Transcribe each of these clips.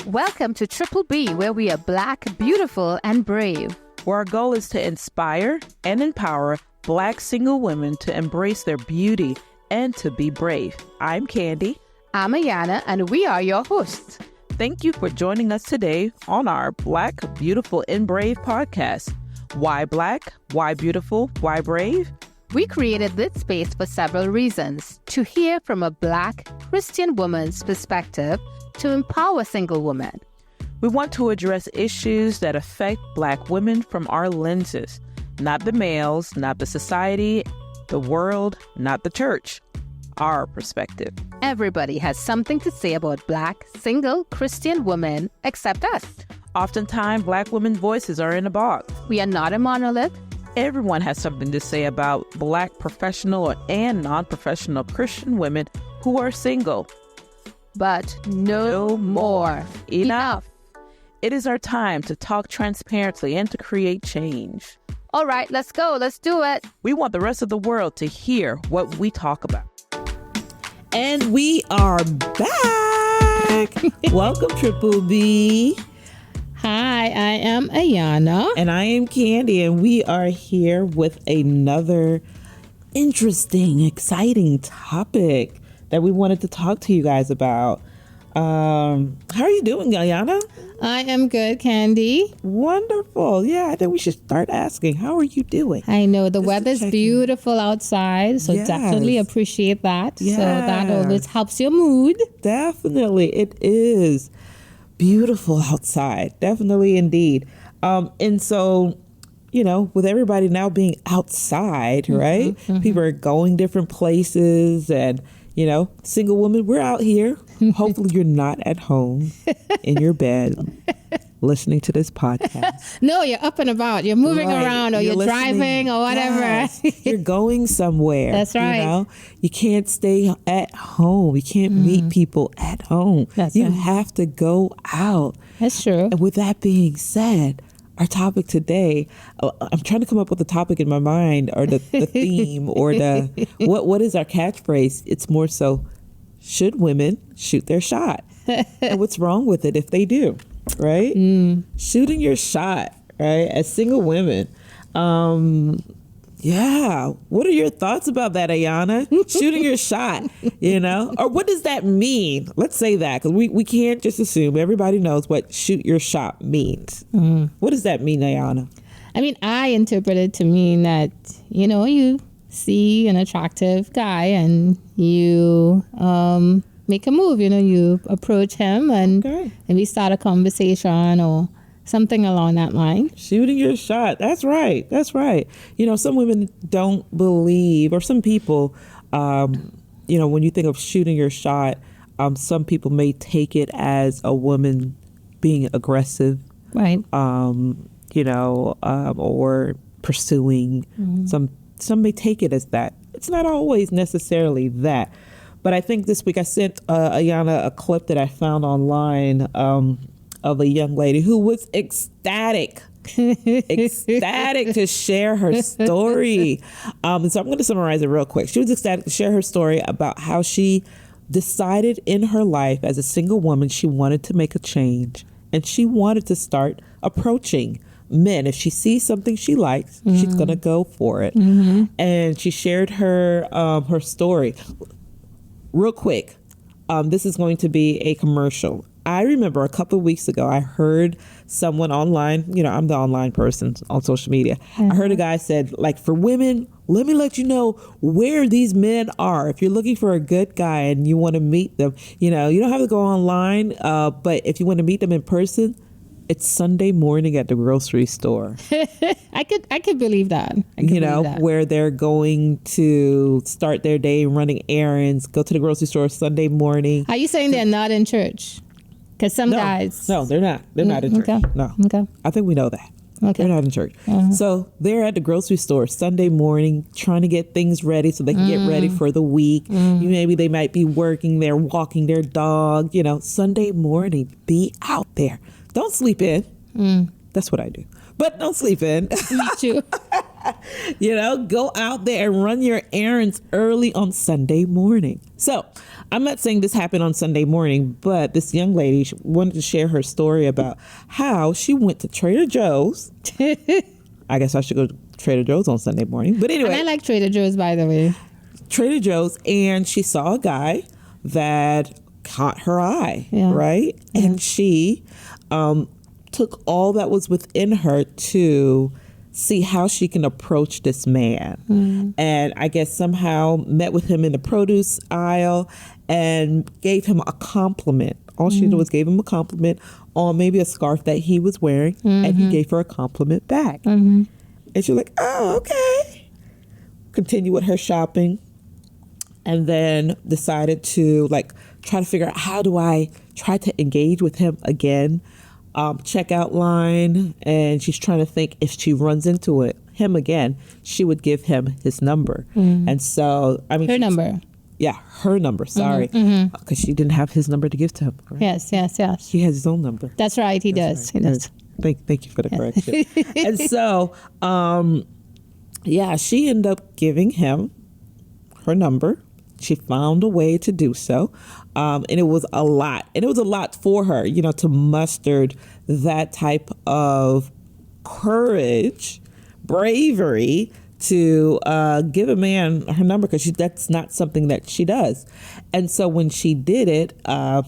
Welcome to Triple B, where we are Black, beautiful, and brave. Where our goal is to inspire and empower Black single women to embrace their beauty and to be brave. I'm Candy. I'm Ayanna, and we are your hosts. Thank you for joining us today on our Black, Beautiful, and Brave podcast. Why Black? Why beautiful? Why brave? We created this space for several reasons: to hear from a Black Christian woman's perspective, to empower single women. We want to address issues that affect Black women from our lenses, not the males, not the society, the world, not the church, our perspective. Everybody has something to say about Black, single Christian women except us. Oftentimes, Black women's voices are in a box. We are not a monolith. Everyone has something to say about Black professional and non-professional Christian women who are single. But no more. Enough. It is our time to talk transparently and to create change. All right, let's go. Let's do it. We want the rest of the world to hear what we talk about. And we are back. Welcome, Triple B. Hi, I am Ayanna. And I am Candy, and we are here with another interesting, exciting topic that we wanted to talk to you guys about. How are you doing, Ayanna? I am good, Candy. Wonderful. Yeah, I think we should start asking, how are you doing? I know the weather's beautiful outside, so Yes. Definitely appreciate that. Yes. So that always helps your mood. Definitely. It is beautiful outside. Definitely indeed. And so, you know, with everybody now being outside, right? People are going different places and, you know, single women, we're out here. Hopefully you're not at home in your bed listening to this podcast. No, you're up and about. You're moving Right. around, or you're listening. driving, or whatever. Yes. You're going somewhere. That's right. You know? You can't stay at home. You can't meet people at home. That's you right. have to go out. That's true. And with that being said, our topic today, I'm trying to come up with a topic in my mind, or the theme, or the what is our catchphrase? It's more so, should women shoot their shot? And what's wrong with it if they do, right? Shooting your shot, right? As single women. Yeah. What are your thoughts about that, Ayanna? Shooting your shot, you know? Or what does that mean? Let's say that, because we can't just assume. Everybody knows what shoot your shot means. What does that mean, Ayanna? I mean, I interpret it to mean that, you know, you see an attractive guy and you make a move, you know, you approach him and Okay. maybe start a conversation or something along that line. Shooting your shot. That's right. That's right. You know, some women don't believe, or some people, you know, when you think of shooting your shot, some people may take it as a woman being aggressive, Right. you know, or pursuing. Some may take it as that. It's not always necessarily that. But I think this week I sent Ayanna a clip that I found online of a young lady who was ecstatic to share her story. So I'm going to summarize it real quick. She was ecstatic to share her story about how she decided in her life as a single woman she wanted to make a change, and she wanted to start approaching men. If she sees something she likes, she's going to go for it. And she shared her her story. Real quick, this is going to be a commercial. I remember a couple of weeks ago, I heard someone online, you know, I'm the online person on social media. I heard a guy said, like, for women, let me let you know where these men are. If you're looking for a good guy and you want to meet them, you know, you don't have to go online. But if you want to meet them in person, it's Sunday morning at the grocery store. I could believe that. You know, where they're going to start their day running errands, go to the grocery store Sunday morning. Are you saying they're not in church? Because some guys. No, they're not. They're not in church. Okay. No. Okay. I think we know that. Okay. They're not in church. So they're at the grocery store Sunday morning trying to get things ready so they can get ready for the week. Maybe they might be working there, walking their dog. You know, Sunday morning, be out there. Don't sleep in. That's what I do. But don't sleep in. Me too. You know, go out there and run your errands early on Sunday morning. So I'm not saying this happened on Sunday morning, but this young lady wanted to share her story about how she went to Trader Joe's. I guess I should go to Trader Joe's on Sunday morning. But anyway. And I like Trader Joe's, by the way. Trader Joe's, and she saw a guy that caught her eye, right? Yeah. And she took all that was within her to see how she can approach this man. And I guess somehow met with him in the produce aisle and gave him a compliment. All she did was gave him a compliment on maybe a scarf that he was wearing, and he gave her a compliment back. And she was like, oh, okay. Continue with her shopping, and then decided to like try to figure out, how do I try to engage with him again? Checkout line, and she's trying to think, if she runs into him again, she would give him his number. And so, I mean, Her number. Yeah, her number. Sorry, because she didn't have his number to give to him. Correct? Yes. He has his own number. That's right. He does. Right. He does. Thank you for the correction. And so, she ended up giving him her number. She found a way to do so. And it was a lot. And it was a lot for her, to muster that type of courage, bravery to give a man her number, because that's not something that she does. And so when she did it, found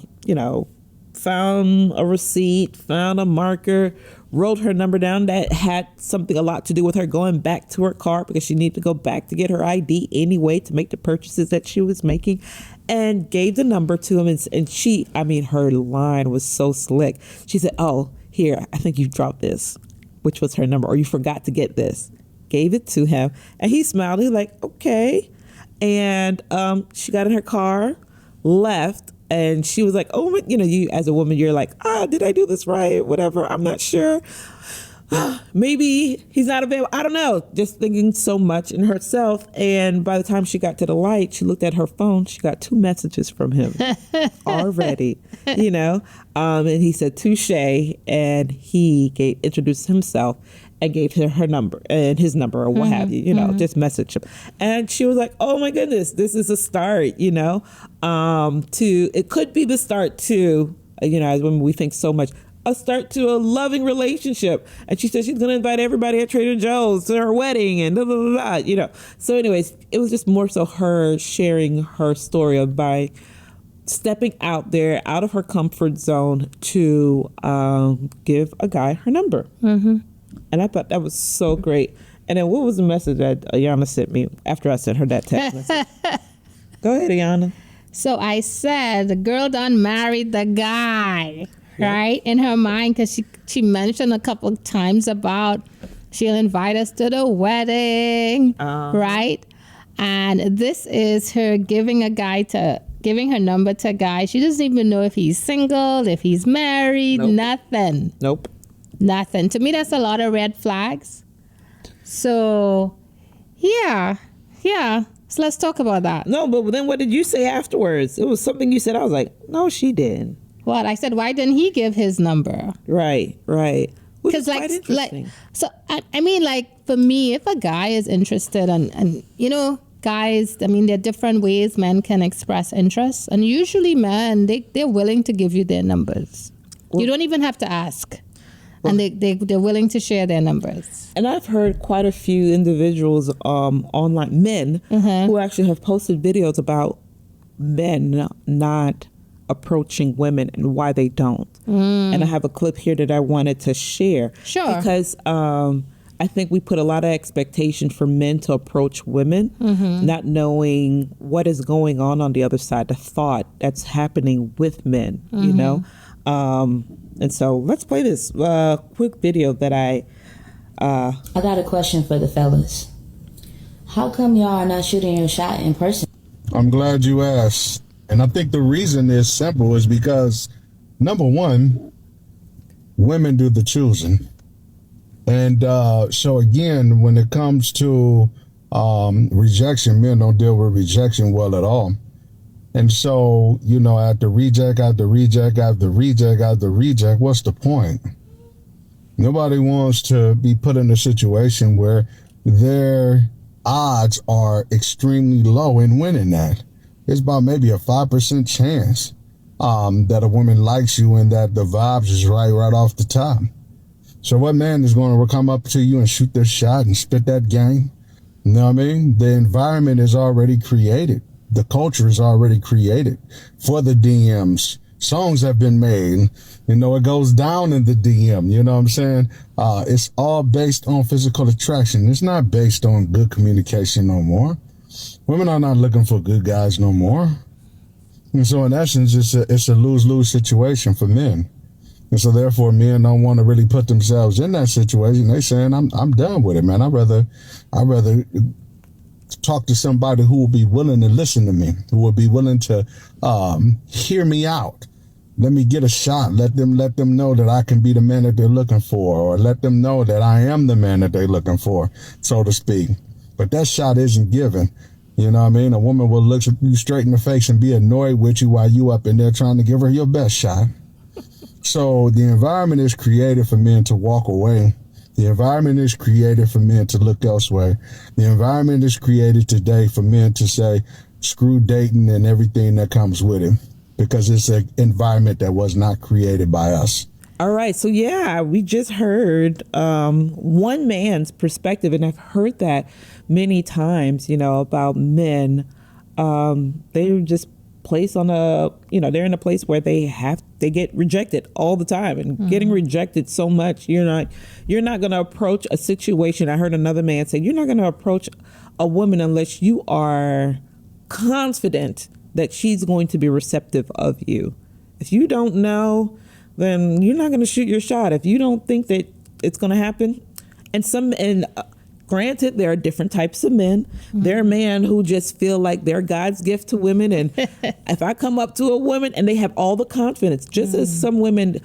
a receipt, found a marker, wrote her number down that had a lot to do with her going back to her car, because she needed to go back to get her ID anyway to make the purchases that she was making, and gave the number to him. And she, her line was so slick. She said, oh, here, I think you dropped this, which was her number, or you forgot to get this. Gave it to him, and he smiled. He was like, okay. And she got in her car, left. And she was like, oh, you as a woman, you're like, did I do this right? Whatever. I'm not sure. Maybe he's not available. I don't know. Just thinking so much in herself. And by the time she got to the light, she looked at her phone. She got 2 messages from him already, and he said, touche. And he introduced himself and gave her number and his number, or what have you, just message him. And she was like, oh my goodness, this is a start, it could be the start to, as women, we think so much, a start to a loving relationship. And she said she's going to invite everybody at Trader Joe's to her wedding and blah, blah, blah, So anyways, it was just more so her sharing her story by stepping out there, out of her comfort zone to give a guy her number. And I thought that was so great. And then what was the message that Ayanna sent me after I sent her that text message? Go ahead, Ayanna. So I said the girl done married the guy, right? In her mind, because she mentioned a couple of times about she'll invite us to the wedding, right? And this is her giving her number to a guy. She doesn't even know if he's single, if he's married, nothing. Nothing. To me, that's a lot of red flags. So, yeah. So let's talk about that. No, but then what did you say afterwards? It was something you said. I was like, no, she didn't. What? I said, why didn't he give his number? Right. Because for me, if a guy is interested and guys, there are different ways men can express interest. And usually men, they're willing to give you their numbers. You don't even have to ask. And they're willing to share their numbers. And I've heard quite a few individuals online, men, who actually have posted videos about men not approaching women and why they don't. And I have a clip here that I wanted to share. Sure. Because I think we put a lot of expectation for men to approach women, not knowing what is going on the other side, the thought that's happening with men, And so let's play this quick video that I got a question for the fellas. How come y'all are not shooting your shot in person? I'm glad you asked. And I think the reason is simple, is because, number one, women do the choosing. And so again, when it comes to rejection, men don't deal with rejection well at all. And so, after reject, after reject, after reject, after reject, what's the point? Nobody wants to be put in a situation where their odds are extremely low in winning that. it's about maybe a 5% chance that a woman likes you and that the vibes is right off the top. So what man is going to come up to you and shoot their shot and spit that game? You know what I mean? The environment is already created. The culture is already created for the DMs. Songs have been made. You know, it goes down in the DM. You know what I'm saying? It's all based on physical attraction. It's not based on good communication no more. Women are not looking for good guys no more. And so in essence, it's a lose-lose situation for men. And so therefore men don't want to really put themselves in that situation. They saying, I'm done with it, man. I'd rather talk to somebody who will be willing to listen to me, who will be willing to hear me out. Let me get a shot. Let them know that I can be the man that they're looking for, or let them know that I am the man that they're looking for, so to speak. But that shot isn't given. You know what I mean? A woman will look you straight in the face and be annoyed with you while you up in there trying to give her your best shot. So the environment is created for men to walk away. The environment is created for men to look elsewhere. The environment is created today for men to say, screw dating and everything that comes with it, because it's an environment that was not created by us. All right. So, yeah, we just heard one man's perspective, and I've heard that many times, you know, about men. They're just placed on they're in a place where they get rejected all the time, and getting rejected so much, you're not going to approach a situation. I heard another man say, you're not going to approach a woman unless you are confident that she's going to be receptive of you. If you don't know, then you're not going to shoot your shot. If you don't think that it's going to happen. And granted, there are different types of men. There are men who just feel like they're God's gift to women. And if I come up to a woman and they have all the confidence, just as some women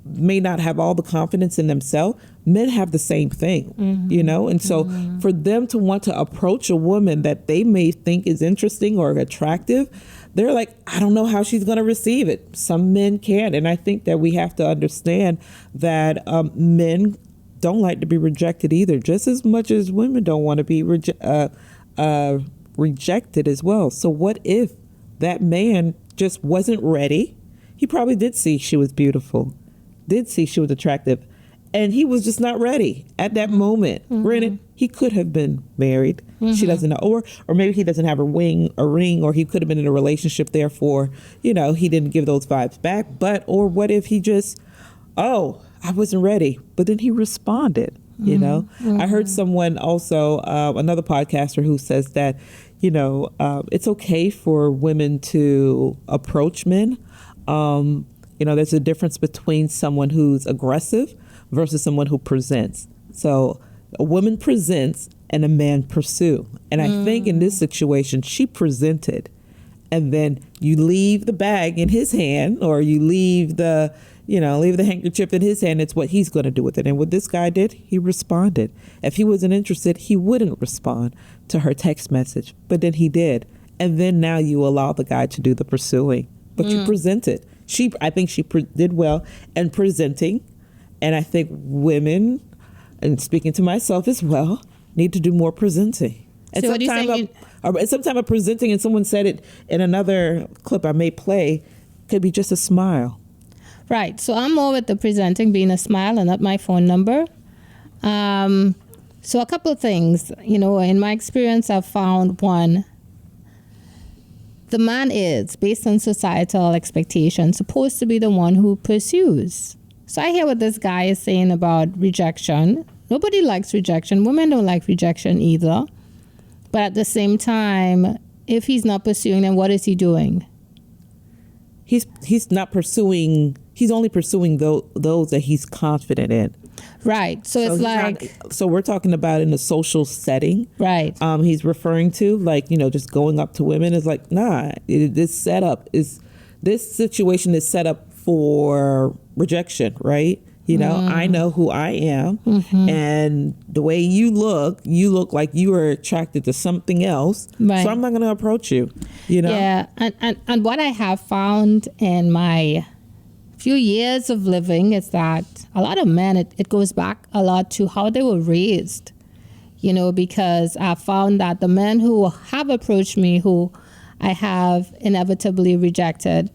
may not have all the confidence in themselves, men have the same thing, you know? And so for them to want to approach a woman that they may think is interesting or attractive, they're like, I don't know how she's going to receive it. Some men can. And I think that we have to understand that men don't like to be rejected either, just as much as women don't want to be rejected as well. So what if that man just wasn't ready? He probably did see she was beautiful, did see she was attractive, and he was just not ready at that moment. Granted, he could have been married. She doesn't know. Or maybe he doesn't have a ring, or he could have been in a relationship, therefore, you know, he didn't give those vibes back. Or what if he just, I wasn't ready, but then he responded, you know? I heard someone also, another podcaster who says that, you know, it's okay for women to approach men. You know, there's a difference between someone who's aggressive versus someone who presents. So a woman presents and a man pursue. And I think in this situation, she presented, and then you leave the bag in his hand, or you leave the handkerchief in his hand. It's what he's going to do with it. And what this guy did, he responded. If he wasn't interested, he wouldn't respond to her text message, but then he did. And then now you allow the guy to do the pursuing, but you presented. I think she did well in presenting. And I think women, and speaking to myself as well, need to do more presenting. And So what do you think sometimes a presenting, and someone said it in another clip I may play, could be just a smile. Right. So I'm more with the presenting being a smile and not my phone number. So a couple of things, you know, in my experience, I've found one, the man is, based on societal expectations, supposed to be the one who pursues. So I hear what this guy is saying about rejection. Nobody likes rejection. Women don't like rejection either. But at the same time, if he's not pursuing, then what is he doing? He's not pursuing. He's only pursuing those that he's confident in. Right. So it's like. So we're talking about in a social setting. Right. He's referring to, like, you know, just going up to women is like, nah, this situation is set up for rejection, right? You know, I know who I am, and the way you look like you are attracted to something else. Right. So I'm not going to approach you, you know? Yeah. And what I have found in my few years of living is that a lot of men, it goes back a lot to how they were raised, you know, because I found that the men who have approached me, who I have inevitably rejected.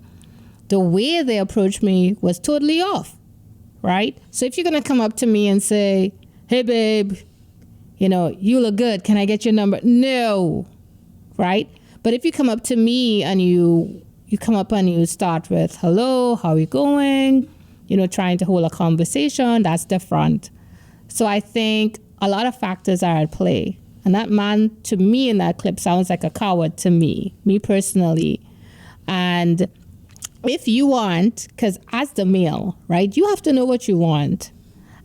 The way they approached me was totally off, right? So if you're going to come up to me and say, hey, babe, you know, you look good. Can I get your number? No, right? But if you come up to me and you come up and you start with, hello, how are you going? You know, trying to hold a conversation, that's different. So I think a lot of factors are at play. And that man, to me, in that clip sounds like a coward to me personally. And if you want, because as the male, right, you have to know what you want.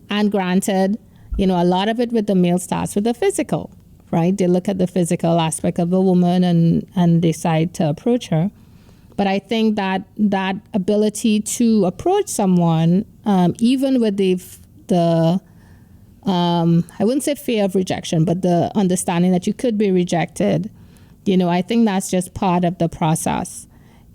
And granted, you know, a lot of it with the male starts with the physical, right? They look at the physical aspect of a woman and decide to approach her. But I think that ability to approach someone, even with the I wouldn't say fear of rejection, but the understanding that you could be rejected, you know, I think that's just part of the process,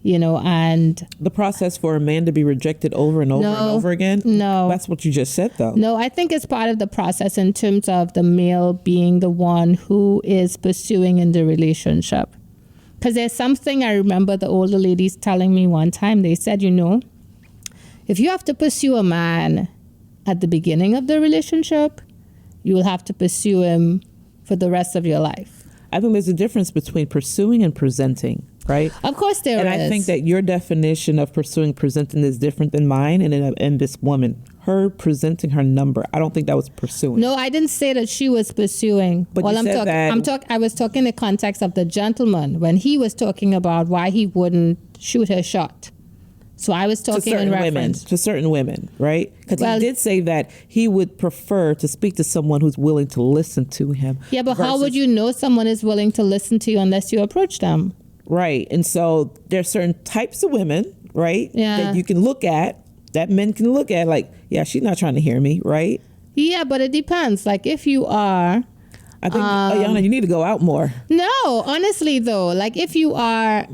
you know, and The process for a man to be rejected over and over and over again? No. That's what you just said, though. No, I think it's part of the process in terms of the male being the one who is pursuing in the relationship. Because there's something I remember the older ladies telling me one time. They said, you know, if you have to pursue a man at the beginning of the relationship, you will have to pursue him for the rest of your life. I think there's a difference between pursuing and presenting, right? Of course there is. And I think that your definition of pursuing, presenting is different than mine and this woman. Her presenting her number, I don't think that was pursuing. No, I didn't say that she was pursuing. But you said that... I was talking in the context of the gentleman when he was talking about why he wouldn't shoot her shot. So I was talking in reference to certain women, right? Because he did say that he would prefer to speak to someone who's willing to listen to him. Yeah, but how would you know someone is willing to listen to you unless you approach them? Right. And so there's certain types of women, right? Yeah. That you can look at, that men can look at, like, yeah, she's not trying to hear me, right? Yeah, but it depends. Like if you are... I think, Ayanna, you need to go out more. No, honestly though, like if you are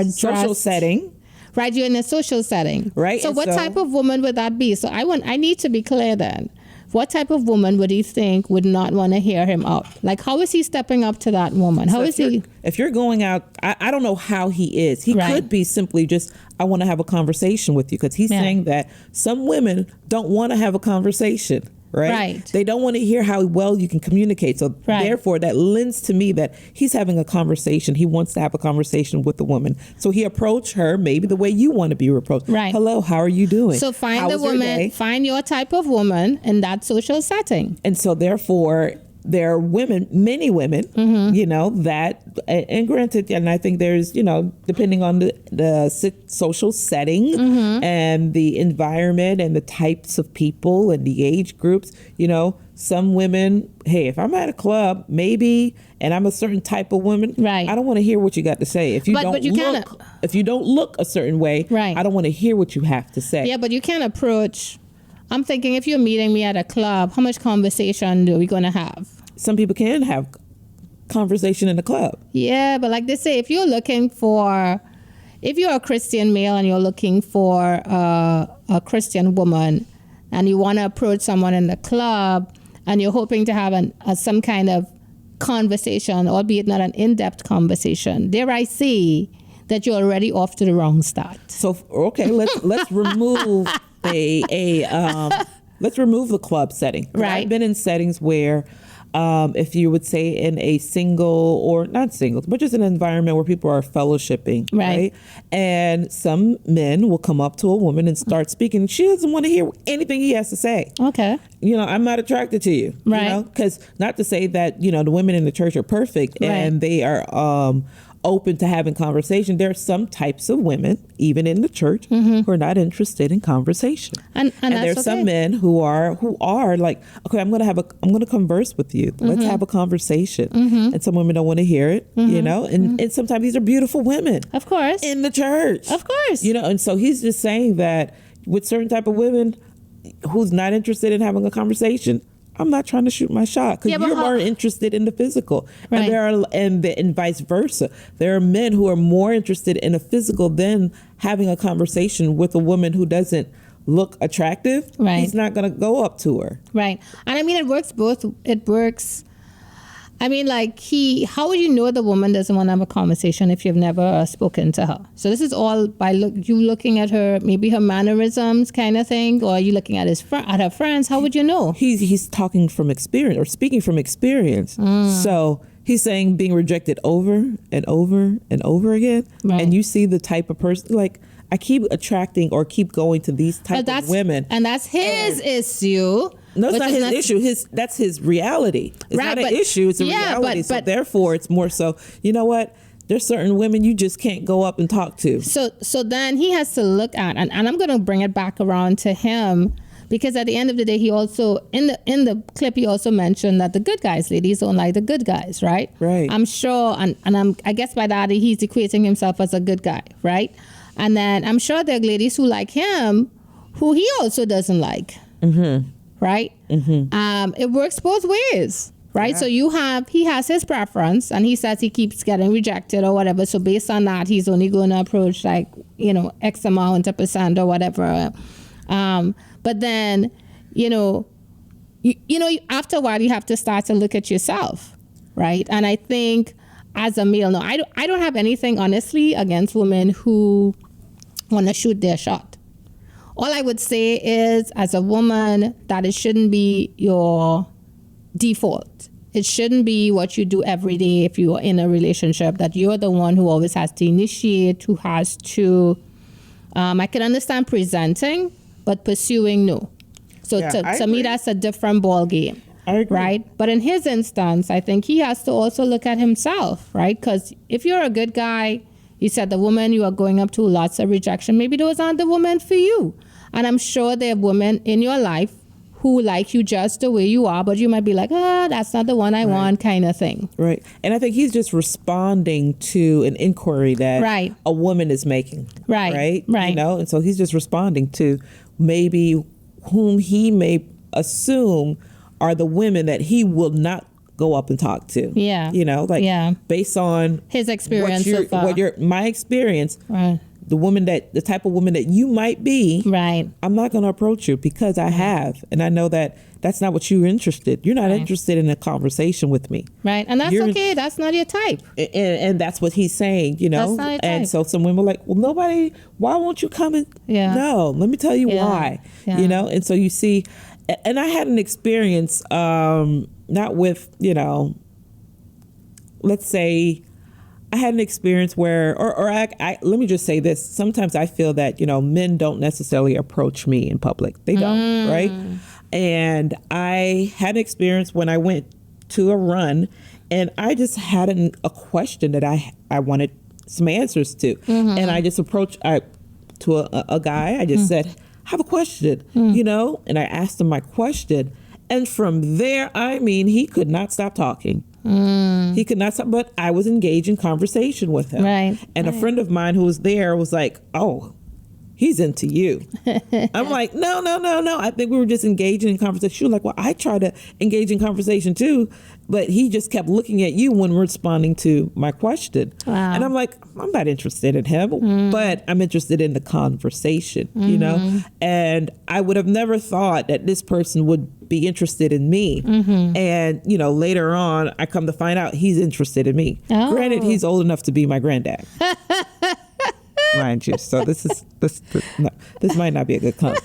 Social setting. Right, you're in a social setting. Right. So what type of woman would that be? So I need to be clear then. What type of woman would he think would not want to hear him out? Like, how is he stepping up to that woman? How is he? If you're going out, I don't know how he is. He could be simply just, I want to have a conversation with you, because he's saying that some women don't want to have a conversation. Right. They don't want to hear how well you can communicate. So therefore, that lends to me that he's having a conversation. He wants to have a conversation with the woman. So he approached her maybe the way you want to be approached. Right. Hello, how are you doing? So find the woman, find your type of woman in that social setting. And so therefore, there are women, many women, you know, that, and granted, and I think there's, you know, depending on the social setting and the environment and the types of people and the age groups, you know, some women, hey, if I'm at a club, maybe, and I'm a certain type of woman, I don't want to hear what you got to say. If you don't look a certain way, I don't want to hear what you have to say. Yeah, but you can't approach. I'm thinking if you're meeting me at a club, how much conversation are we going to have? Some people can have conversation in the club. Yeah, but like they say, if you're a Christian male and you're looking for a Christian woman and you want to approach someone in the club and you're hoping to have some kind of conversation, albeit not an in-depth conversation, there I see that you're already off to the wrong start. So, okay, let's remove let's remove the club setting. Right. I've been in settings where if you would say in a single, or not single, but just an environment where people are fellowshipping, right? And some men will come up to a woman and start speaking. She doesn't want to hear anything he has to say. Okay. You know, I'm not attracted to you. Right. You know? Because not to say that, you know, the women in the church are perfect and they are open to having conversation. There are some types of women, even in the church, who are not interested in conversation. And there's some men who are like, okay, I'm going to converse with you. Let's have a conversation. And some women don't want to hear it, you know, and sometimes these are beautiful women. Of course. In the church. Of course. You know, and so he's just saying that with certain type of women who's not interested in having a conversation, I'm not trying to shoot my shot, because you're more interested in the physical, and vice versa. There are men who are more interested in a physical than having a conversation with a woman who doesn't look attractive. Right. He's not going to go up to her. Right. And I mean, it works both. It works. I mean, like how would you know the woman doesn't want to have a conversation if you've never spoken to her? So this is all by you looking at her, maybe her mannerisms kind of thing, or are you looking at at her friends? How would you know? He's talking from experience or speaking from experience. So he's saying being rejected over and over and over again. Right. And you see the type of person, like, I keep attracting or keep going to these type of women. And that's his issue. No, it's not his issue. That's his reality. It's not an issue. It's a reality. So therefore, it's more so, you know what? There's certain women you just can't go up and talk to. So then he has to look at, and I'm going to bring it back around to him, because at the end of the day, he also, in the clip, he also mentioned that the good guys, ladies don't like the good guys, right? Right. I'm sure, I guess by that, he's equating himself as a good guy, right? And then I'm sure there are ladies who like him, who he also doesn't like. Mm-hmm. Right? Mm-hmm. It works both ways, right? Yeah. So he has his preference, and he says he keeps getting rejected or whatever. So based on that, he's only going to approach X amount of percent or whatever. But then, after a while, you have to start to look at yourself, right? And I think as a male, no, I don't have anything honestly against women who want to shoot their shot. All I would say is, as a woman, that it shouldn't be your default. It shouldn't be what you do every day if you are in a relationship, that you're the one who always has to initiate, who has to, I can understand presenting, but pursuing, no. So to me, that's a different ball game. I agree. Right? But in his instance, I think he has to also look at himself, right? Because if you're a good guy, you said the woman you are going up to, lots of rejection, maybe those aren't the women for you. And I'm sure there are women in your life who like you just the way you are, but you might be like, that's not the one I want, kind of thing. Right. And I think he's just responding to an inquiry that a woman is making. Right. Right. And so he's just responding to maybe whom he may assume are the women that he will not go up and talk to. Yeah. Based on his experience. My experience. Right. The type of woman that you might be, right? I'm not going to approach you because I have, and I know that that's not what you're interested. You're not interested in a conversation with me, right? And that's okay. That's not your type, and that's what he's saying, That's not your type. And so some women are like, well, why won't you come and? Yeah. No, let me tell you why. Yeah. And so you see, and I had an experience, not with, let's say. I had an experience where, let me just say this. Sometimes I feel that, men don't necessarily approach me in public. They don't, right? And I had an experience when I went to a run, and I just had a question that I wanted some answers to. Mm-hmm. And I just approached to a guy. I just said, I have a question, and I asked him my question. And from there, he could not stop talking. He could not stop, but I was engaged in conversation with him. Right. And a friend of mine who was there was like, oh, he's into you. I'm like, no. I think we were just engaging in conversation. She was like, well, I try to engage in conversation too, but he just kept looking at you when responding to my question. Wow. And I'm like, I'm not interested in him, but I'm interested in the conversation, and I would have never thought that this person would be interested in me. And, later on, I come to find out he's interested in me. Oh. Granted, he's old enough to be my granddad. Mind you. So this might not be a good comment.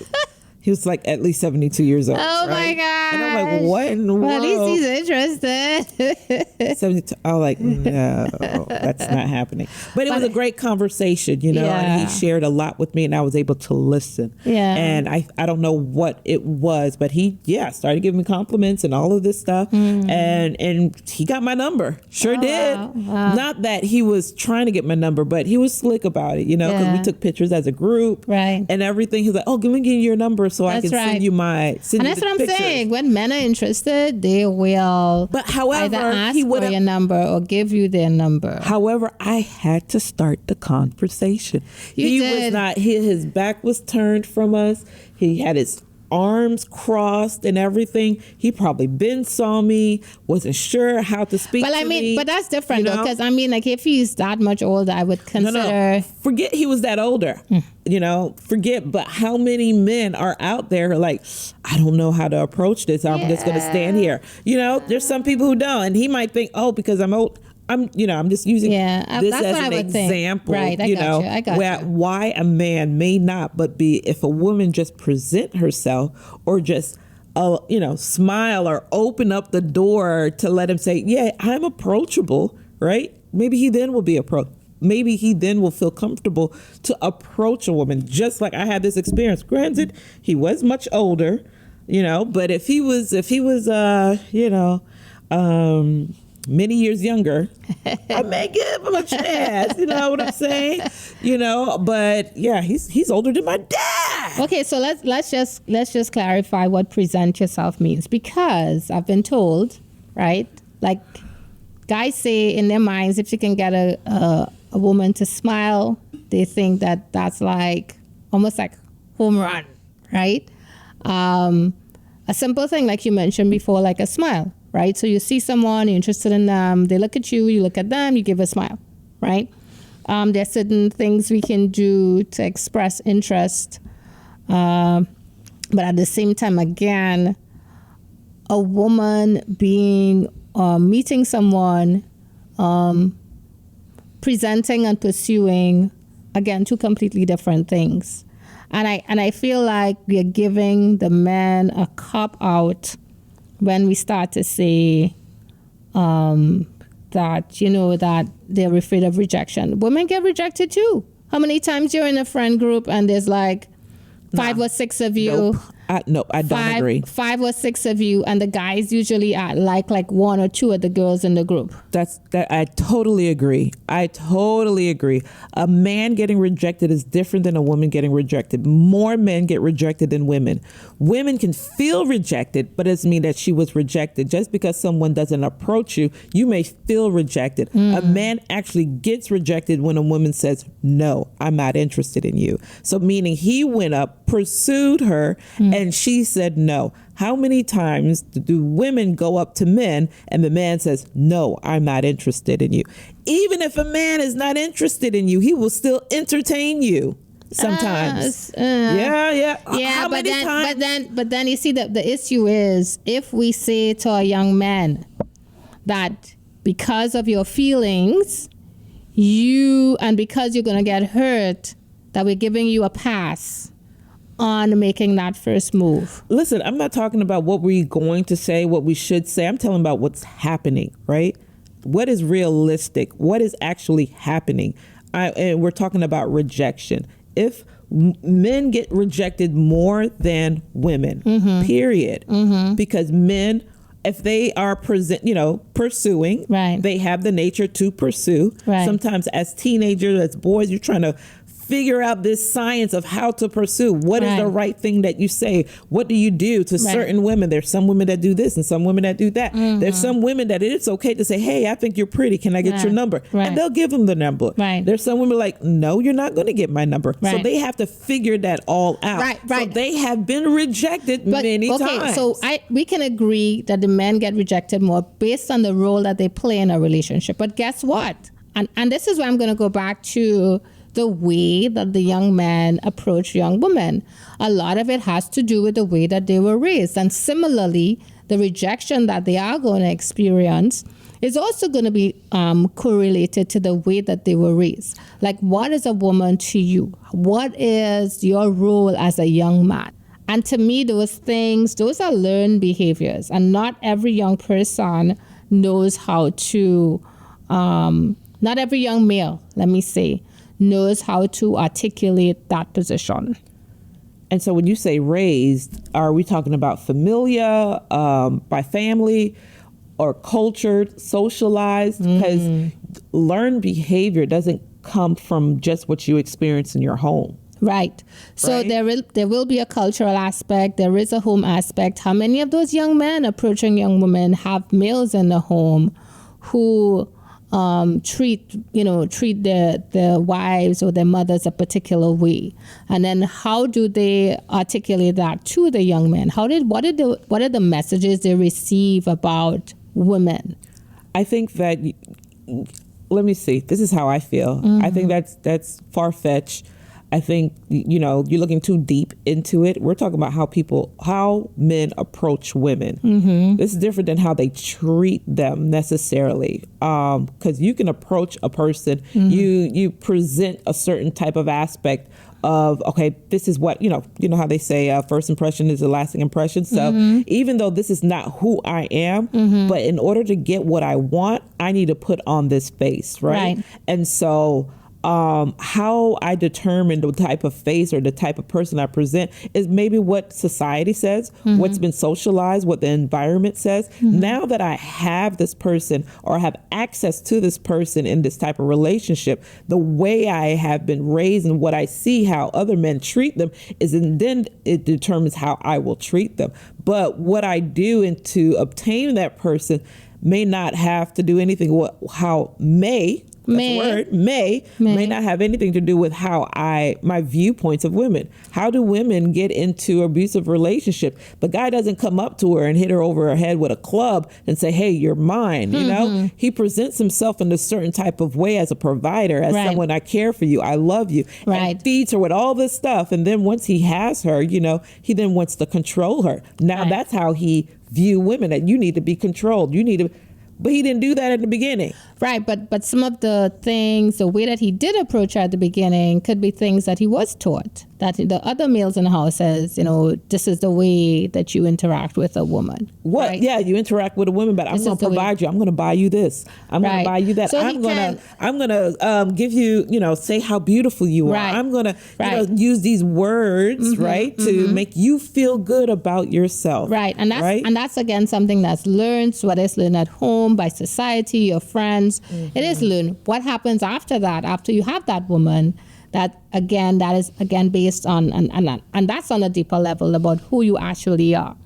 He was like at least 72 years old. Oh, my God. And I'm like, what in the world? At least he's interested. 72. I was like, no, that's not happening. But it was a great conversation, and he shared a lot with me, and I was able to listen. Yeah. And I don't know what it was, but he, started giving me compliments and all of this stuff. And he got my number. Sure did. Wow. Not that he was trying to get my number, but he was slick about it, because we took pictures as a group and everything. He's like, oh, give me your number so I can send you my pictures. And that's what I'm saying. When men are interested, they will either ask for your number or give you their number. However, I had to start the conversation. He was not, his back was turned from us. He had his arms crossed and everything. He probably been saw me, wasn't sure how to speak But I to mean, me, but that's different you though, know? because I mean, like if he's that much older, I would consider. No. Forget he was that older. You know, forget. But how many men are out there who are like, I don't know how to approach this. I'm just going to stand here. You know, there's some people who don't. And he might think, oh, because I'm old. I'm just using this that's as what an I would think. example. Right, I got you. I got you. Why a man may not, but be if a woman just present herself or just smile or open up the door to let him say, yeah, I'm approachable, right? Maybe he then will be approached. Maybe he then will feel comfortable to approach a woman, just like I had this experience. Granted, he was much older, but if he was, many years younger, I may give him a chance. You know what I'm saying? But yeah, he's older than my dad. Okay, so let's just clarify what present yourself means, because I've been told, right? Like guys say in their minds, if you can get a woman to smile, they think that that's like almost like home run, right? A simple thing like you mentioned before, like a smile. Right? So you see someone, you're interested in them, they look at you, you look at them, you give a smile, right? There's certain things we can do to express interest. But at the same time, again, a woman meeting someone, presenting and pursuing, again, two completely different things. And I feel like we're giving the men a cop-out when we start to say that they're afraid of rejection. Women get rejected too. How many times you're in a friend group and there's like five or six of you? Nope. I don't agree. 5 or 6 of you, and the guys usually are like 1 or 2 of the girls in the group. I totally agree. A man getting rejected is different than a woman getting rejected. More men get rejected than women. Women can feel rejected, but it doesn't mean that she was rejected. Just because someone doesn't approach you, you may feel rejected. A man actually gets rejected when a woman says, no, I'm not interested in you. So meaning he went up, pursued her, and she said no. How many times do women go up to men and the man says, no, I'm not interested in you? Even if a man is not interested in you, he will still entertain you sometimes. Yeah, How but many times? then you see that the issue is, if we say to a young man that because of your feelings, because you're going to get hurt, that we're giving you a pass on making that first move. Listen, I'm not talking about what we're going to say, what we should say. I'm telling about what's happening, right? What is realistic? What is actually happening? And we're talking about rejection. If men get rejected more than women, period. Because men, if they are pursuing, right, they have the nature to pursue. Right. Sometimes as teenagers, as boys, you're trying to figure out this science of how to pursue. What is the right thing that you say? What do you do to certain women? There's some women that do this and some women that do that. There's some women that it's okay to say, hey, I think you're pretty. Can I get your number? And they'll give them the number. There's some women like, no, you're not going to get my number. So they have to figure that all out. So they have been rejected many times. So we can agree that the men get rejected more based on the role that they play in a relationship. But guess what? And this is where I'm going to go back to the way that the young men approach young women. A lot of it has to do with the way that they were raised. And similarly, the rejection that they are going to experience is also going to be correlated to the way that they were raised. Like, what is a woman to you? What is your role as a young man? And to me, those are learned behaviors. And not every young person knows how to, not every young male, let me say, knows how to articulate that position. And so when you say raised, are we talking about familia, by family, or cultured, socialized? Because learned behavior doesn't come from just what you experience in your home. Right. So there will be a cultural aspect. There is a home aspect. How many of those young men approaching young women have males in the home who treat their wives or their mothers a particular way, and then how do they articulate that to the young men? What are the messages they receive about women? I think that, let me see, this is how I feel. I think that's far-fetched. I think, you're looking too deep into it. We're talking about how men approach women. This is different than how they treat them necessarily. Because you can approach a person, you present a certain type of aspect of, okay, this is what, how they say first impression is a lasting impression. So even though this is not who I am, but in order to get what I want, I need to put on this face, right? And so how I determine the type of face or the type of person I present is maybe what society says, what's been socialized, what the environment says. Now that I have this person or have access to this person in this type of relationship, the way I have been raised and what I see how other men treat them is, and then it determines how I will treat them. But what I do to obtain that person may not have to do anything may not have anything to do with how my viewpoints of women. How do women get into abusive relationship? The guy doesn't come up to her and hit her over her head with a club and say, hey, you're mine. He presents himself in a certain type of way as a provider, as someone, I care for you, I love you, and feeds her with all this stuff. And then once he has her, he then wants to control her. Now that's how he view women, that you need to be controlled. But he didn't do that at the beginning. Right, but some of the things, the way that he did approach her at the beginning could be things that he was taught, that the other males in the house says, this is the way that you interact with a woman. What? Right? Yeah, you interact with a woman, but I'm going to provide you. I'm going to buy you this. I'm going to buy you that. So I'm going to give you, say how beautiful you are. I'm going to use these words, to make you feel good about yourself. Right, and that's again something that's learned, whether it's learned at home, by society, your friends. It is learned. What happens after that, after you have that woman, that is based on, and that's on a deeper level about who you actually are.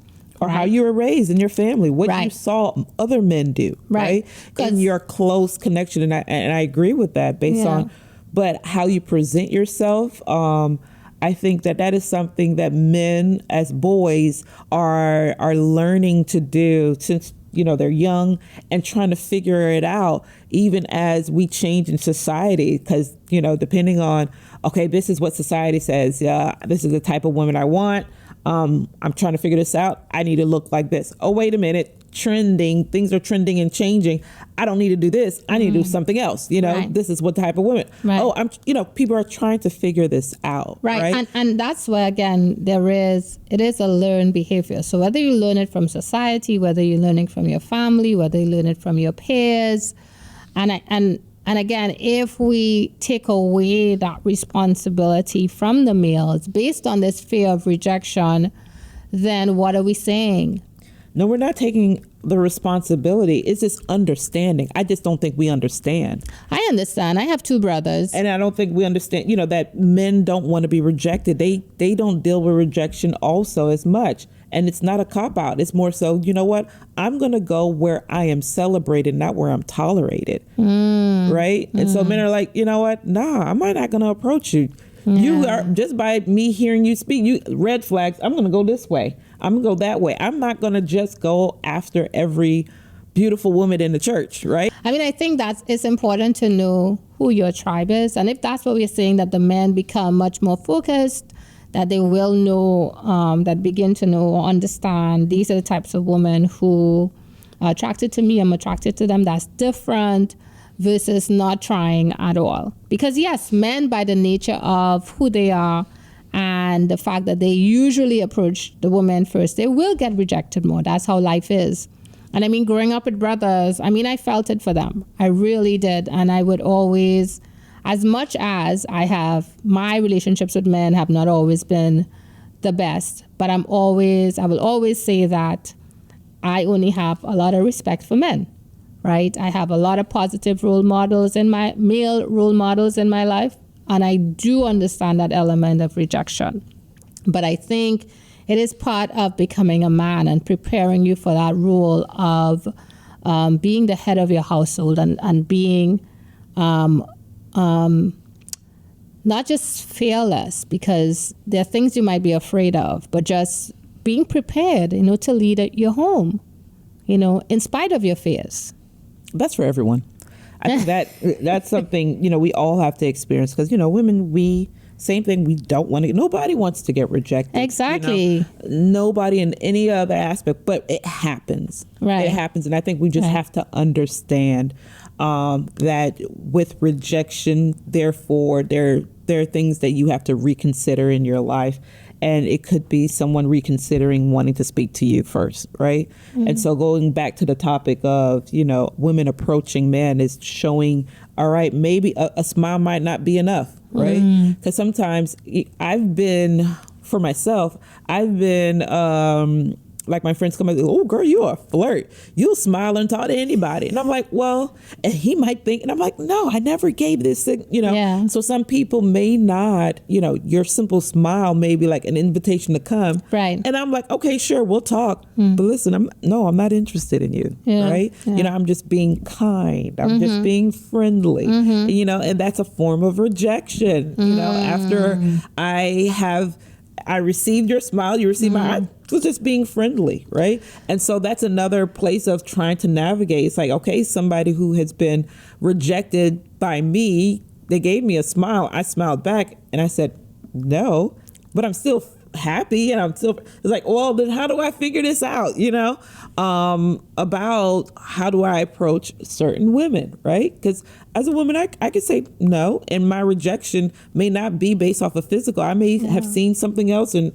Or how you were raised in your family, what you saw other men do, right? In your close connection. And I agree with that based on, but how you present yourself, I think that is something that men as boys are learning to do since they're young and trying to figure it out, even as we change in society. Because, depending on, okay, this is what society says. This is the type of woman I want. I'm trying to figure this out. I need to look like this. Oh, wait a minute. Things are trending and changing. I don't need to do this. I need to do something else. This is what type of woman. Right. Oh, people are trying to figure this out. Right. And that's where, again, it is a learned behavior. So whether you learn it from society, whether you're learning from your family, whether you learn it from your peers, and again, if we take away that responsibility from the males based on this fear of rejection, then what are we saying? No, we're not taking the responsibility. It's just understanding. I just don't think we understand. I understand. I have two brothers. And I don't think we understand, that men don't want to be rejected. They don't deal with rejection also as much. And it's not a cop-out. It's more so, I'm going to go where I am celebrated, not where I'm tolerated. Right? And so men are like, nah, I'm not going to approach you. Yeah. You are, just by me hearing you speak, red flags, I'm going to go this way. I'm going to go that way. I'm not going to just go after every beautiful woman in the church, right? I mean, I think it's important to know who your tribe is. And if that's what we're saying, that the men become much more focused, that they will know, that begin to know or understand these are the types of women who are attracted to me, I'm attracted to them, that's different versus not trying at all. Because yes, men, by the nature of who they are and the fact that they usually approach the woman first, they will get rejected more. That's how life is. And I mean, growing up with brothers, I felt it for them. I really did. And I would always, as much as my relationships with men have not always been the best, but I will always say that I only have a lot of respect for men. Right? I have a lot of positive male role models in my life, and I do understand that element of rejection. But I think it is part of becoming a man and preparing you for that role of being the head of your household and being not just fearless, because there are things you might be afraid of, but just being prepared, to lead your home, in spite of your fears. That's for everyone. I think that's something, we all have to experience, because, women, same thing, we don't want to, nobody wants to get rejected. Exactly. Nobody in any other aspect, but it happens. Right. It happens. And I think we just have to understand that with rejection, therefore, there are things that you have to reconsider in your life. And it could be someone reconsidering wanting to speak to you first, right? Mm-hmm. And so going back to the topic of, women approaching men is showing, all right, maybe a smile might not be enough, right? Because sometimes for myself, I've been like my friends come and say, oh, girl, you're a flirt. You'll smile and talk to anybody. And I'm like, well, and he might think, and I'm like, no, I never gave this, Yeah. So some people may not, your simple smile may be like an invitation to come. Right. And I'm like, okay, sure, we'll talk. But listen, I'm not interested in you, right? Yeah. I'm just being kind. I'm just being friendly, and that's a form of rejection. After I received your smile, you received I was just being friendly, right? And so that's another place of trying to navigate. It's like, okay, somebody who has been rejected by me, they gave me a smile. I smiled back and I said, no, but I'm still happy. And it's like, well, then how do I figure this out, about how do I approach certain women, right? Because as a woman, I could say no, and my rejection may not be based off of physical. I may have seen something else and,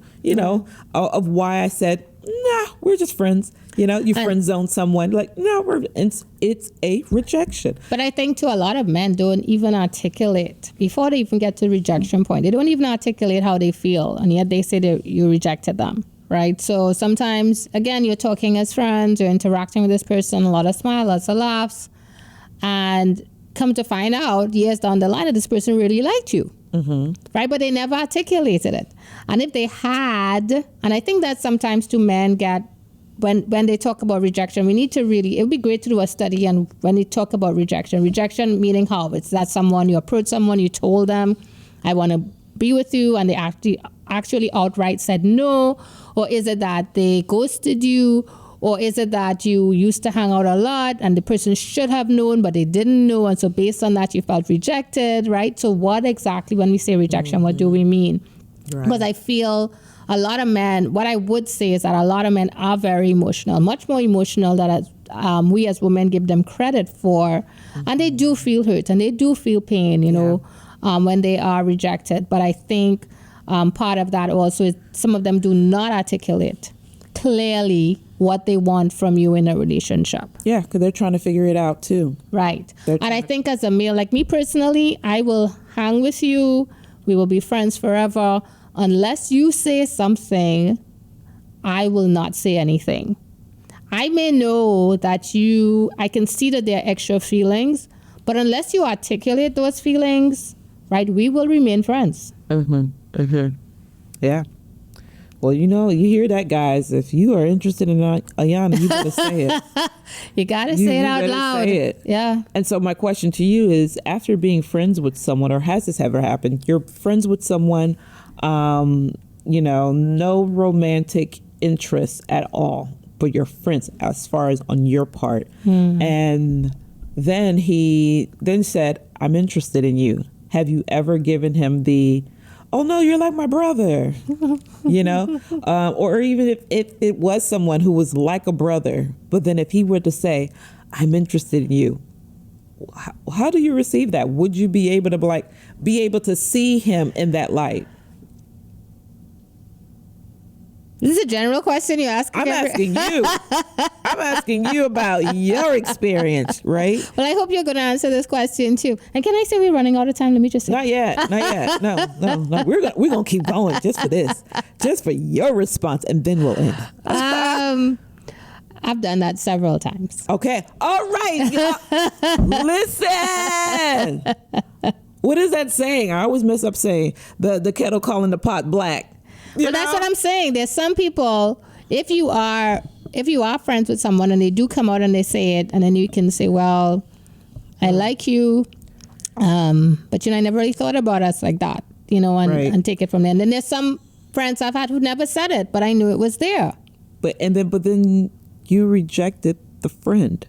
of why I said, nah, we're just friends. You friend zone someone, like, no, it's a rejection. But I think too, a lot of men don't even articulate before they even get to the rejection point. They don't even articulate how they feel, and yet they say that you rejected them, right? So sometimes, again, you're talking as friends, you're interacting with this person, a lot of smiles, lots of laughs, and come to find out years down the line that this person really liked you. Right? But they never articulated it. And if they had, and I think that sometimes two men get, when they talk about rejection, we need to really, it would be great to do a study on when they talk about rejection meaning how it's that someone, you approach someone, you told them, I want to be with you, and they actually outright said no, or is it that they ghosted you, or is it that you used to hang out a lot and the person should have known, but they didn't know, and so based on that, you felt rejected, right? So what exactly, when we say rejection, what do we mean? Right. Because I feel a lot of men, what I would say is that a lot of men are very emotional, much more emotional than we as women give them credit for. And they do feel hurt and they do feel pain, when they are rejected. But I think part of that also is some of them do not articulate clearly what they want from you in a relationship. Yeah, because they're trying to figure it out too. Right. And I think as a male, like me personally, I will hang with you. We will be friends forever. Unless you say something, I will not say anything. I may know that I can see that there are extra feelings, but unless you articulate those feelings, right, we will remain friends. Yeah. Well, you hear that, guys. If you are interested in Ayanna, you got to say it. You got to say it out loud. Say it. Yeah. And so my question to you is, after being friends with someone, or has this ever happened, you're friends with someone, no romantic interest at all, but you're friends as far as on your part. And then he said, I'm interested in you. Have you ever given him the, oh no, you're like my brother, or even if it was someone who was like a brother, but then if he were to say, I'm interested in you, how do you receive that? Would you be able to see him in that light? This is a general question you ask. I'm asking you. I'm asking you about your experience, right? Well, I hope you're going to answer this question too. And can I say we're running out of time? Let me just say. Not yet. No. We're going to keep going just for this, just for your response, and then we'll end. I've done that several times. Okay. All right. Listen. What is that saying? I always mess up saying the kettle calling the pot black. But that's what I'm saying. There's some people, if you are if you are friends with someone and they do come out and they say it, and then you can say, well, I like you, but I never really thought about us like that, and take it from there. And then there's some friends I've had who never said it, but I knew it was there. But then you rejected the friend.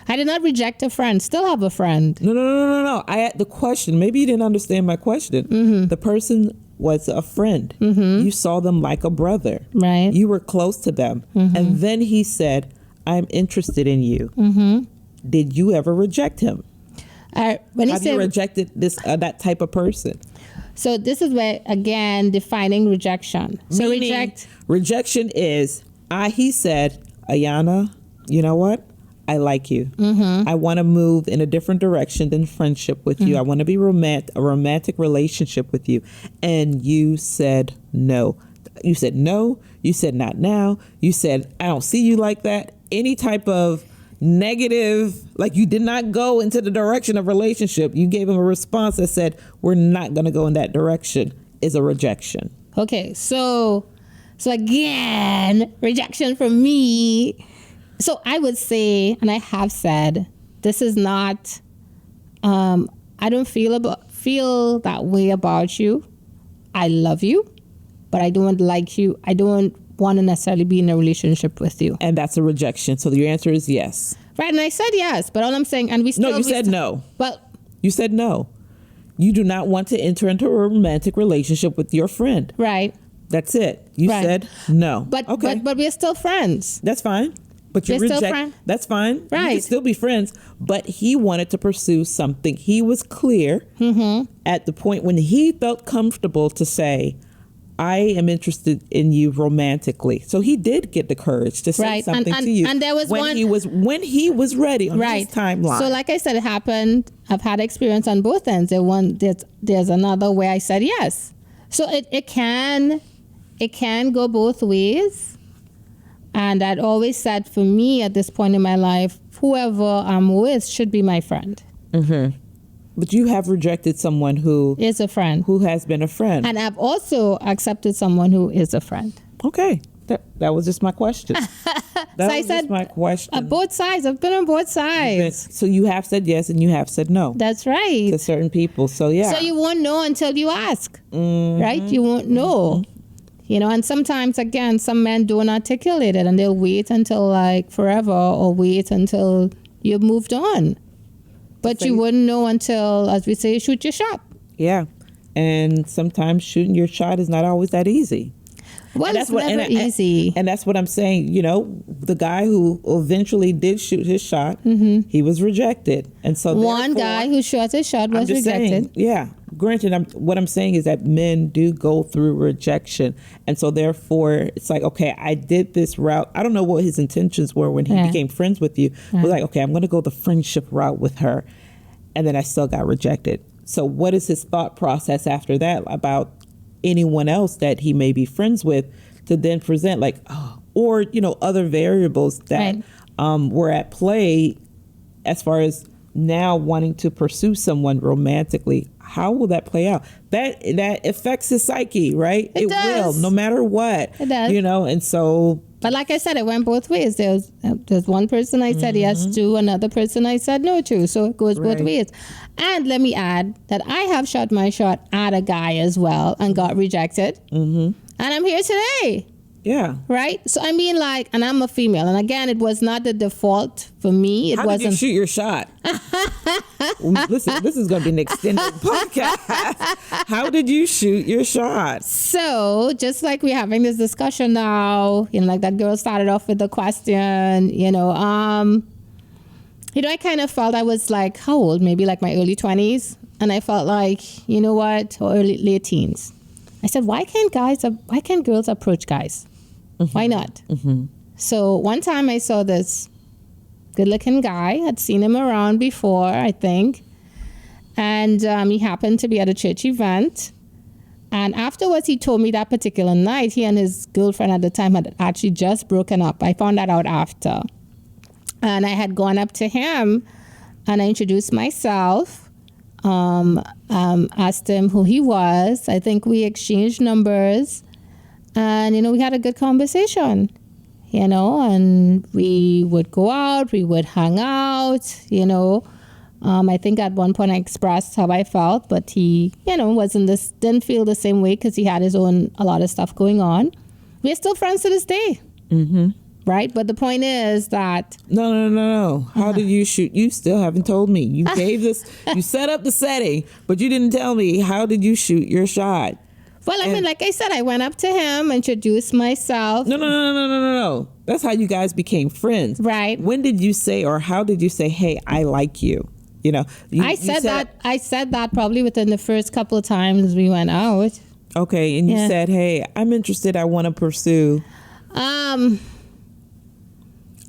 I did not reject a friend. Still have a friend. No. I had the question. Maybe you didn't understand my question. Mm-hmm. The person was a friend. Mm-hmm. You saw them like a brother. Right. You were close to them. Mm-hmm. And then he said, I'm interested in you. Mm-hmm. Did you ever reject him? When he Have you rejected that type of person? So this is where, again, defining rejection. So rejection is, he said, Ayanna, you know what? I like you. Mm-hmm. I want to move in a different direction than friendship with you. I want to be a romantic relationship with you. And you said no. You said no. You said not now. You said, I don't see you like that. Any type of negative, like you did not go into the direction of relationship. You gave him a response that said, we're not going to go in that direction, is a rejection. Okay, so again, rejection from me. So I would say, and I have said, this is not, I don't feel that way about you. I love you, but I don't like you. I don't want to necessarily be in a relationship with you. And that's a rejection. So your answer is yes. Right, and I said yes, but all I'm saying, and we still... No, you said no. Well... You said no. You do not want to enter into a romantic relationship with your friend. Right. That's it. You said no. But we're still friends. That's fine. But you reject. That's fine. Right. You can still be friends. But he wanted to pursue something. He was clear at the point when he felt comfortable to say, I am interested in you romantically. So he did get the courage to say something to you. And there was when he was ready on his timeline. So like I said, it happened. I've had experience on both ends. There's another where I said yes. So it can go both ways. And I'd always said, for me at this point in my life, whoever I'm with should be my friend. Mm-hmm. But you have rejected someone who is a friend, who has been a friend, and I've also accepted someone who is a friend. Okay, that was just my question. I said my question. Both sides. I've been on both sides. So you have said yes and you have said no. That's right. To certain people. So yeah. So you won't know until you ask, right? You won't know. And sometimes, again, some men don't articulate it and they'll wait until like forever or wait until you've moved on. But you wouldn't know until, as we say, shoot your shot. Yeah. And sometimes shooting your shot is not always that easy. Well, it's never easy. And that's what I'm saying. The guy who eventually did shoot his shot, he was rejected. And so one guy who shot his shot was rejected. Granted, what I'm saying is that men do go through rejection. And so therefore, it's like, okay, I did this route. I don't know what his intentions were when he became friends with you. It was like, okay, I'm going to go the friendship route with her. And then I still got rejected. So what is his thought process after that about anyone else that he may be friends with to then present or other variables that were at play as far as now wanting to pursue someone romantically? How will that play out? That affects his psyche, right? It will, no matter what. It does. And so. But like I said, it went both ways. There's one person I said yes to, another person I said no to. So it goes both ways. And let me add that I have shot my shot at a guy as well and got rejected. And I'm here today. Yeah. Right? So I mean, and I'm a female. And again, it was not the default for me. How did you shoot your shot? Listen, this is going to be an extended podcast. How did you shoot your shot? So just like we're having this discussion now, like that girl started off with the question, I kind of felt I was how old? Maybe my early 20s. And I felt or late teens. I said, why can't girls approach guys? Why not? So one time I saw this good-looking guy. I'd seen him around before, I think. And he happened to be at a church event. And afterwards, he told me that particular night, he and his girlfriend at the time had actually just broken up. I found that out after. And I had gone up to him and I introduced myself. Asked him who he was. I think we exchanged numbers and, we had a good conversation. you know, and we would go out, we would hang out, you know. I think at one point I expressed how I felt, but he, you know, didn't feel the same way because he had a lot of stuff going on. We're still friends to this day. Mm-hmm. Right? But the point is that... No. How did you shoot? You still haven't told me. You gave this, you set up the setting, but you didn't tell me. How did you shoot your shot? Well, I mean, like I said, I went up to him, introduced myself. No. That's how you guys became friends. Right. When did you say, or how did you say, hey, I like you? You know, I said that probably within the first couple of times we went out. Okay. And you said, hey, I'm interested. I want to pursue. I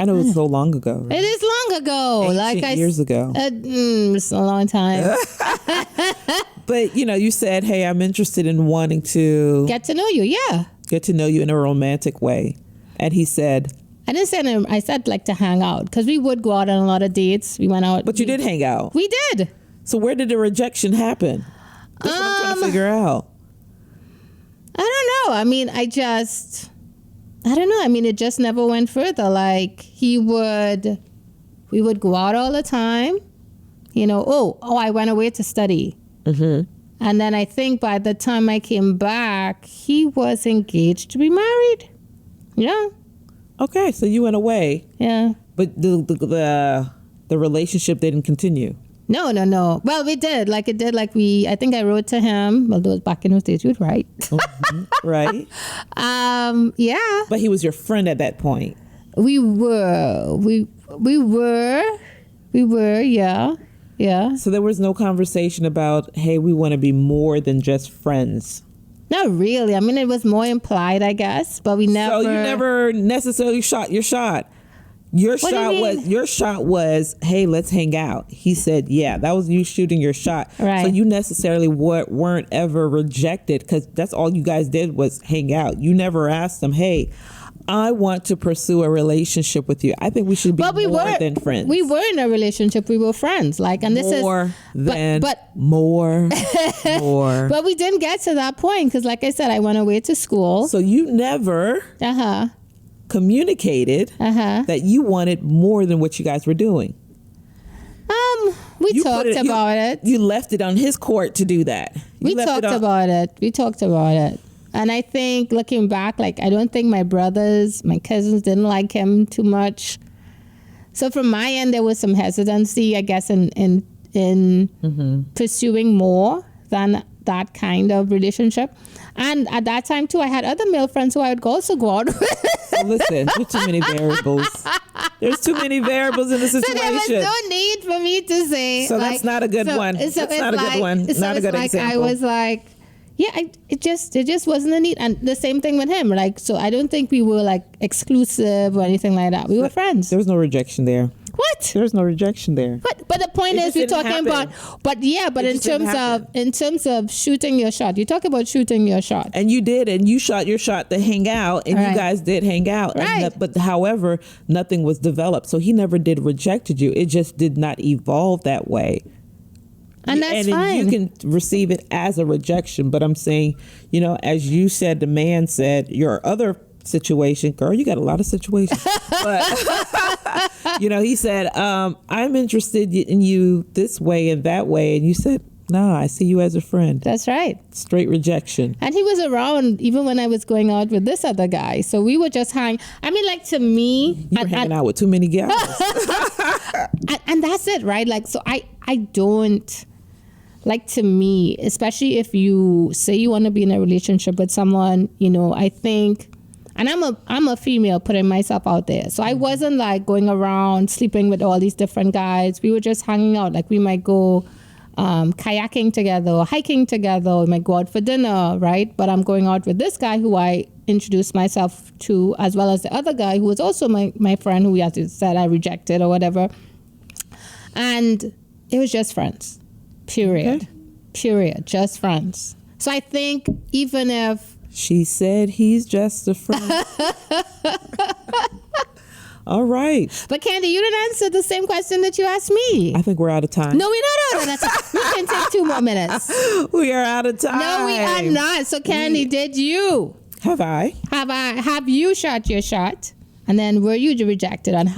know it's so long ago. Right? It is long ago. Years ago. It's a long time. But, you know, you said, hey, I'm interested in wanting to... Get to know you, yeah. Get to know you in a romantic way. And he said... I didn't say I said like to hang out because we would go out on a lot of dates. We went out. But you did hang out. We did. So where did the rejection happen? That's what I'm trying to figure out. I don't know. I mean, I don't know. I mean, it just never went further. Like we would go out all the time. You know, I went away to study. Mm-hmm. And then I think by the time I came back, he was engaged to be married. Yeah. Okay, so you went away. Yeah. But the relationship didn't continue. No. Well, we did. I think I wrote to him. Well, those back in those days, you'd write. Mm-hmm. Right. Yeah. But he was your friend at that point. We were, yeah. Yeah. So there was no conversation about, hey, we want to be more than just friends. Not really. I mean, it was more implied, I guess, but we never. So you never necessarily shot your shot. Your shot was, hey, let's hang out. He said, yeah, that was you shooting your shot. Right. So you necessarily weren't ever rejected because that's all you guys did was hang out. You never asked them, hey, I want to pursue a relationship with you. I think we should be more than friends. We were in a relationship. We were friends. More. But we didn't get to that point because, like I said, I went away to school. So you never communicated that you wanted more than what you guys were doing. We talked about it. You left it on his court to do that. We talked about it. And I think looking back, I don't think my cousins didn't like him too much. So from my end, there was some hesitancy, I guess, in pursuing more than that kind of relationship. And at that time, too, I had other male friends who I would also go out with. So listen, there's too many variables. There's too many variables in the situation. So there was no need for me to say. So that's not a good one. That's not a good one. Not a good example. I was like... Yeah, it just wasn't a need. And the same thing with him. So I don't think we were exclusive or anything like that. We were friends. There was no rejection there. What? There was no rejection there. But the point is we're talking about in terms of shooting your shot. You talk about shooting your shot. And you did, and you shot your shot to hang out, and you guys did hang out. Right. But however, nothing was developed. So he never did rejected you. It just did not evolve that way. And that's fine. You can receive it as a rejection, but I'm saying, as you said, the man said, your other situation, girl, you got a lot of situations. But, he said, I'm interested in you this way and that way. And you said, no, I see you as a friend. That's right. Straight rejection. And he was around even when I was going out with this other guy. So we would just hang. I mean, to me. You were hanging out with too many guys. and that's it, right? So I don't. To me, especially if you say you want to be in a relationship with someone, I think, and I'm a female putting myself out there. So I wasn't going around sleeping with all these different guys. We were just hanging out. We might go kayaking together or hiking together. Or we might go out for dinner, right? But I'm going out with this guy who I introduced myself to, as well as the other guy who was also my friend who, as you said, I rejected or whatever. And it was just friends. Period. Okay. Period. Just friends. So I think even if... She said he's just a friend. All right. But Candy, you didn't answer the same question that you asked me. I think we're out of time. No, we're not out of time. We can take 2 more minutes. We are out of time. No, we are not. So Candy, did you? Have I? Have you shot your shot? And then were you rejected? And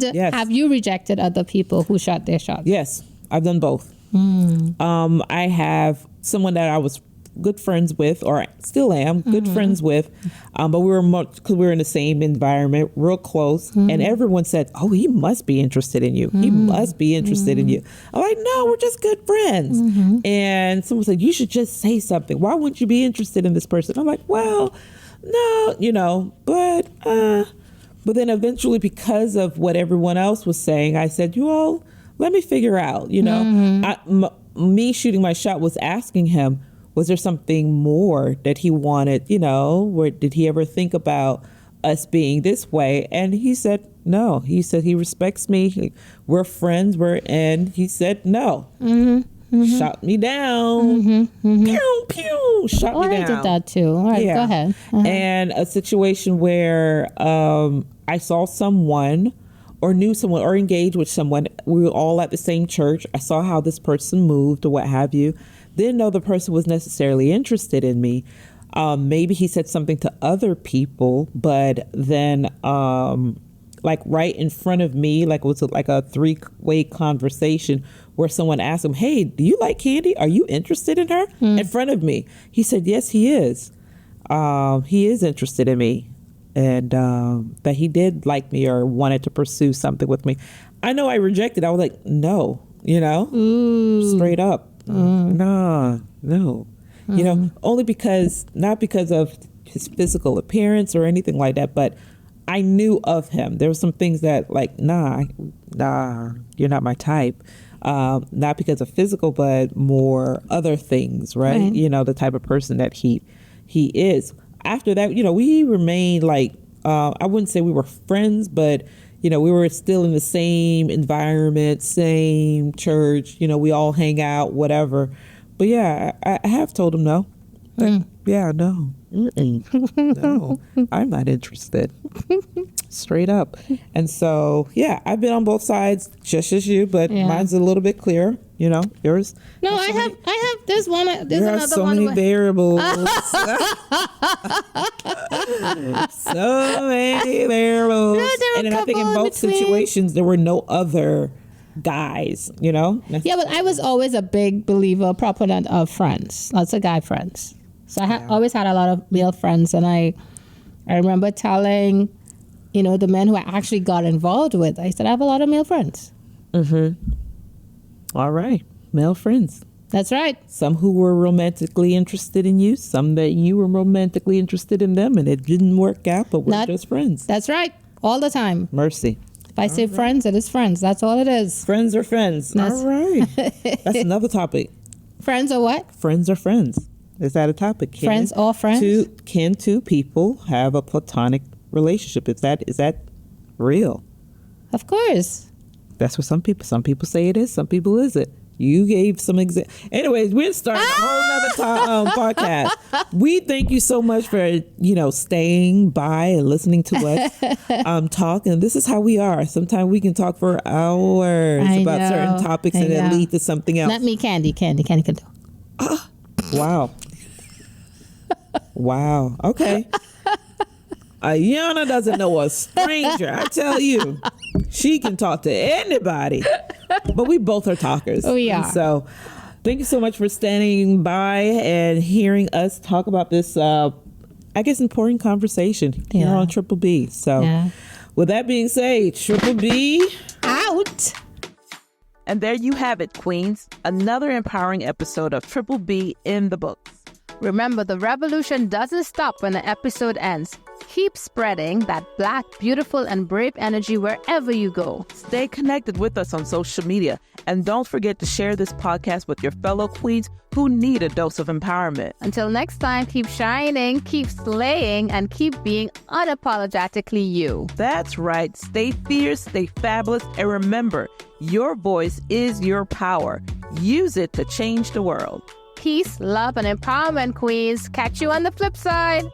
Yes. have you rejected other people who shot their shot? Yes, I've done both. I have someone that I was good friends with, or still am good friends with, but we were because we were in the same environment, real close, and everyone said, "Oh, he must be interested in you. He must be interested in you." I'm like, "No, we're just good friends." And someone said, "You should just say something. Why wouldn't you be interested in this person?" I'm like, "Well, no, but then eventually, because of what everyone else was saying, I said, "Well, let me figure out." Me shooting my shot was asking him, was there something more that he wanted? Where did he ever think about us being this way? And he said no. He said he respects me. We're friends. And he said no. Shot me down. Pew pew. Shot me down. I did that too. All right, go ahead. And a situation where I saw someone, or knew someone, or engaged with someone. We were all at the same church. I saw how this person moved or what have you. Didn't know the person was necessarily interested in me. Maybe he said something to other people, but then like right in front of me, like it was like a three-way conversation where someone asked him, "Hey, do you like Candy? Are you interested in her?" In front of me. He said, "Yes, he is. He is interested in me." And that he did like me or wanted to pursue something with me. I know I rejected. I was like, no, straight up. No. Only because, not because of his physical appearance or anything like that, but I knew of him. There were some things that like, nah, you're not my type. Not because of physical, but more other things, right? The type of person that he is. After that, we remained like, I wouldn't say we were friends, but, we were still in the same environment, same church, we all hang out, whatever. But yeah, I have told him no. Yeah, no. No, I'm not interested. Straight up. And so, yeah, I've been on both sides, just as you, but mine's a little bit clearer. Yours. No, I have. There's one. There's there another are so one. many variables. So many variables. No, there were and then I think in couple both between. situations there were no other guys. Yeah, but I was always a big believer, proponent of friends. Lots of guy friends. So I always had a lot of male friends, and I remember telling, the men who I actually got involved with, I said I have a lot of male friends. All right, male friends. That's right. Some who were romantically interested in you, some that you were romantically interested in them, and it didn't work out, but we're just friends. That's right. All the time. Mercy. If I say friends, it is friends. That's all it is. Friends are friends. All right. That's another topic. Friends or what? Friends are friends. Is that a topic? Friends or friends? Can two people have a platonic relationship? Is that real? Of course. That's what some people say it is. Some people isn't. You gave some Anyways, we're starting a whole nother podcast. We thank you so much for, staying by and listening to us talk. And this is how we are. Sometimes we can talk for hours about certain topics and then lead to something else. Not me, Candy. Candy can do. Wow. Wow. Okay. Ayanna doesn't know a stranger. I tell you, she can talk to anybody. But we both are talkers. We are. So thank you so much for standing by and hearing us talk about this, important conversation here on Triple B. So with that being said, Triple B out. And there you have it, Queens. Another empowering episode of Triple B in the books. Remember, the revolution doesn't stop when the episode ends. Keep spreading that Black, beautiful, and brave energy wherever you go. Stay connected with us on social media. And don't forget to share this podcast with your fellow queens who need a dose of empowerment. Until next time, keep shining, keep slaying, and keep being unapologetically you. That's right. Stay fierce, stay fabulous, and remember, your voice is your power. Use it to change the world. Peace, love, and empowerment, queens. Catch you on the flip side.